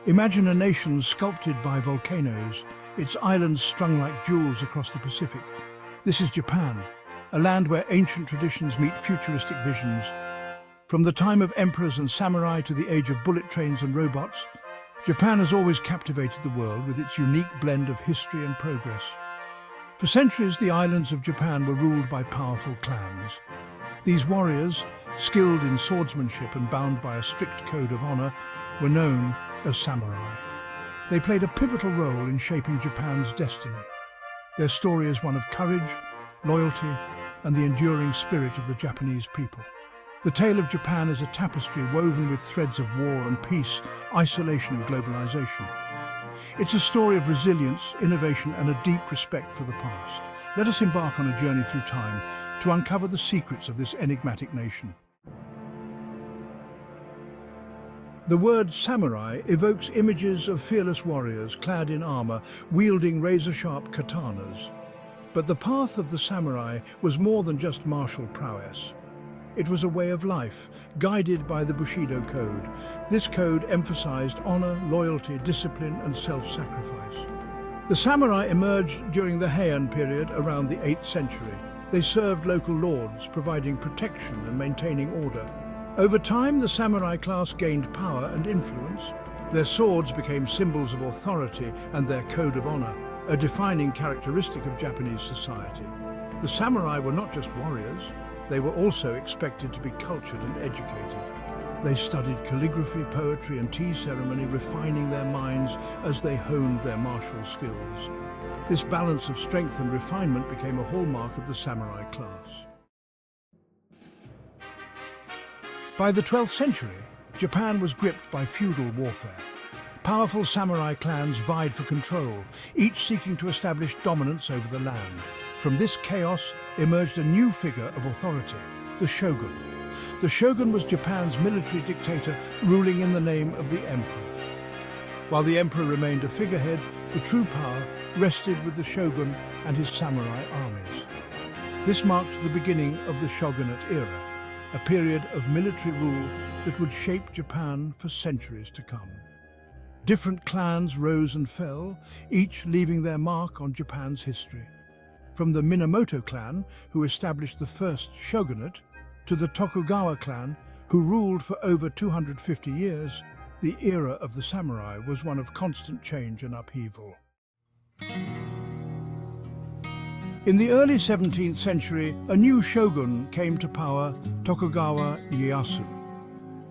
Imagine a nation sculpted by volcanoes, its islands strung like jewels across the Pacific. This is Japan, a land where ancient traditions meet futuristic visions. From the time of emperors and samurai to the age of bullet trains and robots, Japan has always captivated the world with its unique blend of history and progress. For centuries, the islands of Japan were ruled by powerful clans. These warriors, skilled in swordsmanship and bound by a strict code of honor, were known as samurai. They played a pivotal role in shaping Japan's destiny. Their story is one of courage, loyalty, and the enduring spirit of the Japanese people. The tale of Japan is a tapestry woven with threads of war and peace, isolation and globalization. It's a story of resilience, innovation, and a deep respect for the past. Let us embark on a journey through time to uncover the secrets of this enigmatic nation. The word samurai evokes images of fearless warriors clad in armor, wielding razor-sharp katanas. But the path of the samurai was more than just martial prowess. It was a way of life, guided by the Bushido Code. This code emphasized honor, loyalty, discipline, and self-sacrifice. The samurai emerged during the Heian period around the 8th century. They served local lords, providing protection and maintaining order. Over time, the samurai class gained power and influence. Their swords became symbols of authority and their code of honor, a defining characteristic of Japanese society. The samurai were not just warriors, they were also expected to be cultured and educated. They studied calligraphy, poetry, and tea ceremony, refining their minds as they honed their martial skills. This balance of strength and refinement became a hallmark of the samurai class. By the 12th century, Japan was gripped by feudal warfare. Powerful samurai clans vied for control, each seeking to establish dominance over the land. From this chaos emerged a new figure of authority, the shogun. The shogun was Japan's military dictator, ruling in the name of the emperor. While the emperor remained a figurehead, the true power rested with the shogun and his samurai armies. This marked the beginning of the shogunate era, a period of military rule that would shape Japan for centuries to come. Different clans rose and fell, each leaving their mark on Japan's history. From the Minamoto clan, who established the first shogunate, to the Tokugawa clan, who ruled for over 250 years, the era of the samurai was one of constant change and upheaval. In the early 17th century, a new shogun came to power, Tokugawa Ieyasu.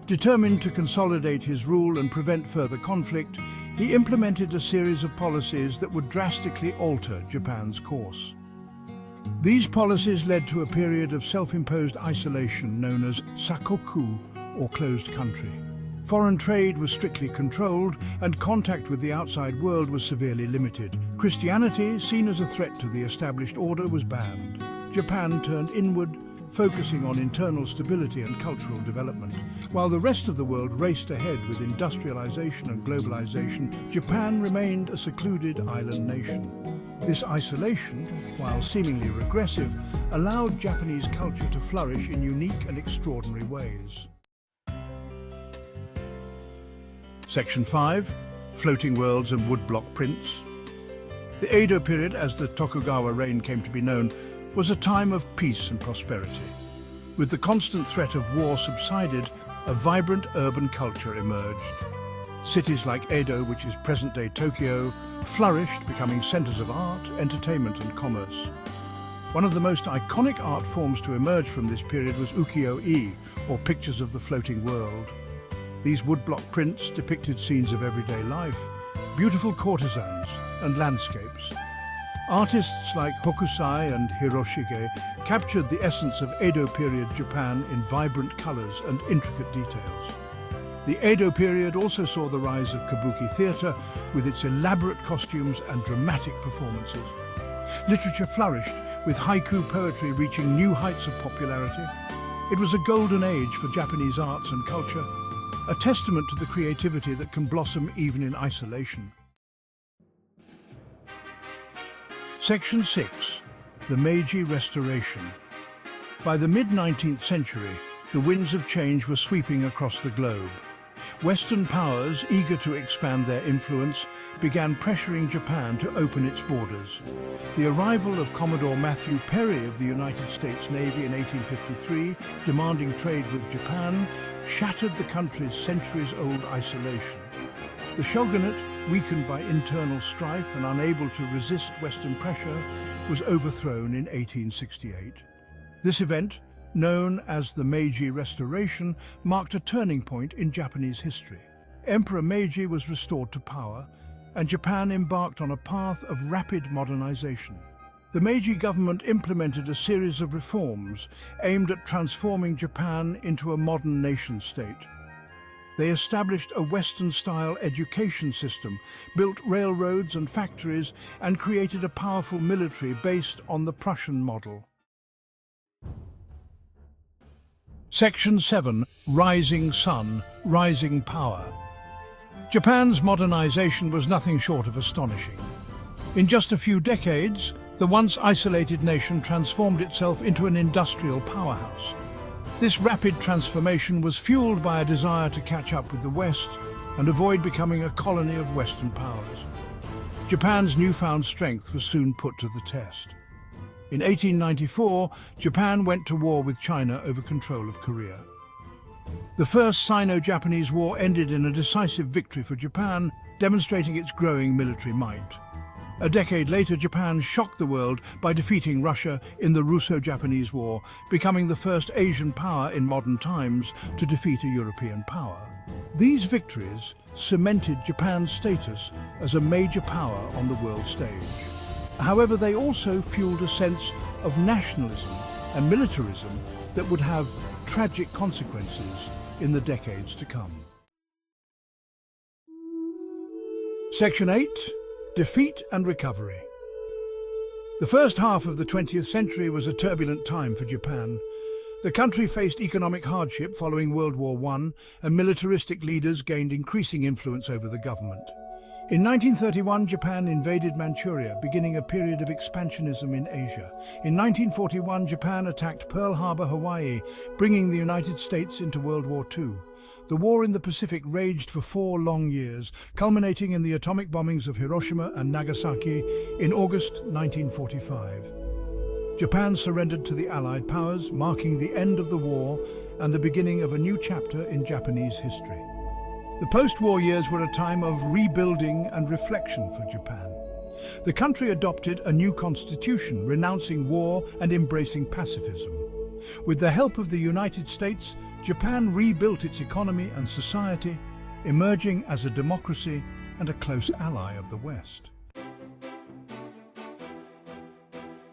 Determined to consolidate his rule and prevent further conflict, he implemented a series of policies that would drastically alter Japan's course. These policies led to a period of self-imposed isolation known as sakoku, or closed country. Foreign trade was strictly controlled, and contact with the outside world was severely limited. Christianity, seen as a threat to the established order, was banned. Japan turned inward, focusing on internal stability and cultural development. While the rest of the world raced ahead with industrialization and globalization, Japan remained a secluded island nation. This isolation, while seemingly regressive, allowed Japanese culture to flourish in unique and extraordinary ways. Section 5. Floating Worlds and Woodblock Prints. The Edo period, as the Tokugawa reign came to be known, was a time of peace and prosperity. With the constant threat of war subsided, a vibrant urban culture emerged. Cities like Edo, which is present-day Tokyo, flourished, becoming centers of art, entertainment and commerce. One of the most iconic art forms to emerge from this period was ukiyo-e, or pictures of the floating world. These woodblock prints depicted scenes of everyday life, beautiful courtesans and landscapes. Artists like Hokusai and Hiroshige captured the essence of Edo period Japan in vibrant colors and intricate details. The Edo period also saw the rise of kabuki theater with its elaborate costumes and dramatic performances. Literature flourished, with haiku poetry reaching new heights of popularity. It was a golden age for Japanese arts and culture, a testament to the creativity that can blossom even in isolation. Section 6. The Meiji Restoration. By the mid-19th century, the winds of change were sweeping across the globe. Western powers, eager to expand their influence, began pressuring Japan to open its borders. The arrival of Commodore Matthew Perry of the United States Navy in 1853, demanding trade with Japan, shattered the country's centuries-old isolation. The shogunate, weakened by internal strife and unable to resist Western pressure, was overthrown in 1868. This event, known as the Meiji Restoration, marked a turning point in Japanese history. Emperor Meiji was restored to power, and Japan embarked on a path of rapid modernization. The Meiji government implemented a series of reforms aimed at transforming Japan into a modern nation-state. They established a Western-style education system, built railroads and factories, and created a powerful military based on the Prussian model. Section 7. Rising Sun, Rising Power. Japan's modernization was nothing short of astonishing. In just a few decades, the once isolated nation transformed itself into an industrial powerhouse. This rapid transformation was fueled by a desire to catch up with the West and avoid becoming a colony of Western powers. Japan's newfound strength was soon put to the test. In 1894, Japan went to war with China over control of Korea. The First Sino-Japanese War ended in a decisive victory for Japan, demonstrating its growing military might. A decade later, Japan shocked the world by defeating Russia in the Russo-Japanese War, becoming the first Asian power in modern times to defeat a European power. These victories cemented Japan's status as a major power on the world stage. However, they also fueled a sense of nationalism and militarism that would have tragic consequences in the decades to come. Section 8. Defeat and Recovery. The first half of the 20th century was a turbulent time for Japan. The country faced economic hardship following World War I, and militaristic leaders gained increasing influence over the government. In 1931, Japan invaded Manchuria, beginning a period of expansionism in Asia. In 1941, Japan attacked Pearl Harbor, Hawaii, bringing the United States into World War II. The war in the Pacific raged for 4 long years, culminating in the atomic bombings of Hiroshima and Nagasaki in August 1945. Japan surrendered to the Allied powers, marking the end of the war and the beginning of a new chapter in Japanese history. The post-war years were a time of rebuilding and reflection for Japan. The country adopted a new constitution, renouncing war and embracing pacifism. With the help of the United States, Japan rebuilt its economy and society, emerging as a democracy and a close ally of the West.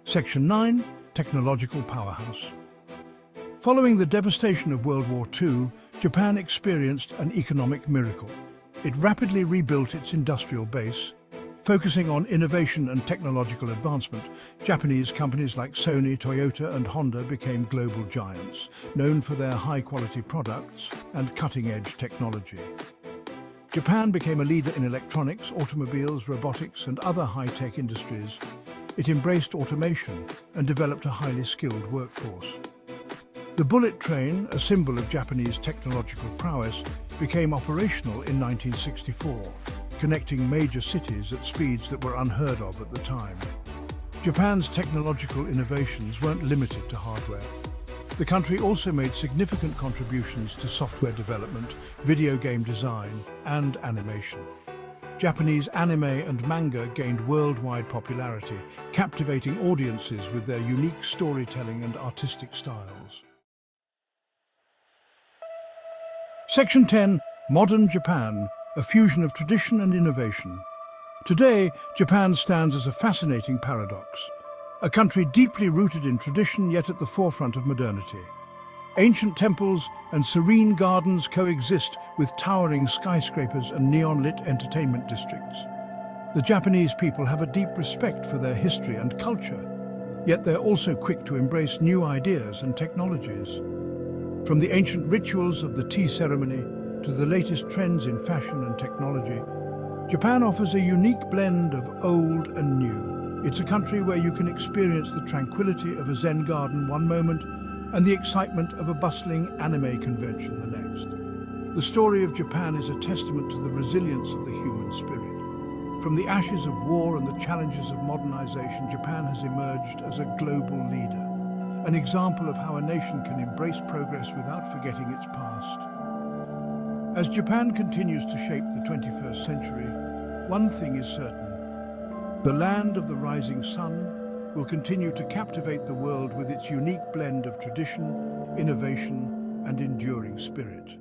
Section 9. Technological Powerhouse. Following the devastation of World War II, Japan experienced an economic miracle. It rapidly rebuilt its industrial base. Focusing on innovation and technological advancement, Japanese companies like Sony, Toyota and Honda became global giants, known for their high-quality products and cutting-edge technology. Japan became a leader in electronics, automobiles, robotics and other high-tech industries. It embraced automation and developed a highly skilled workforce. The bullet train, a symbol of Japanese technological prowess, became operational in 1964, connecting major cities at speeds that were unheard of at the time. Japan's technological innovations weren't limited to hardware. The country also made significant contributions to software development, video game design, and animation. Japanese anime and manga gained worldwide popularity, captivating audiences with their unique storytelling and artistic styles. Section 10. Modern Japan, a fusion of tradition and innovation. Today, Japan stands as a fascinating paradox, a country deeply rooted in tradition yet at the forefront of modernity. Ancient temples and serene gardens coexist with towering skyscrapers and neon-lit entertainment districts. The Japanese people have a deep respect for their history and culture, yet they're also quick to embrace new ideas and technologies. From the ancient rituals of the tea ceremony to the latest trends in fashion and technology, Japan offers a unique blend of old and new. It's a country where you can experience the tranquility of a Zen garden one moment and the excitement of a bustling anime convention the next. The story of Japan is a testament to the resilience of the human spirit. From the ashes of war and the challenges of modernization, Japan has emerged as a global leader, an example of how a nation can embrace progress without forgetting its past. As Japan continues to shape the 21st century, one thing is certain. The land of the rising sun will continue to captivate the world with its unique blend of tradition, innovation, and enduring spirit.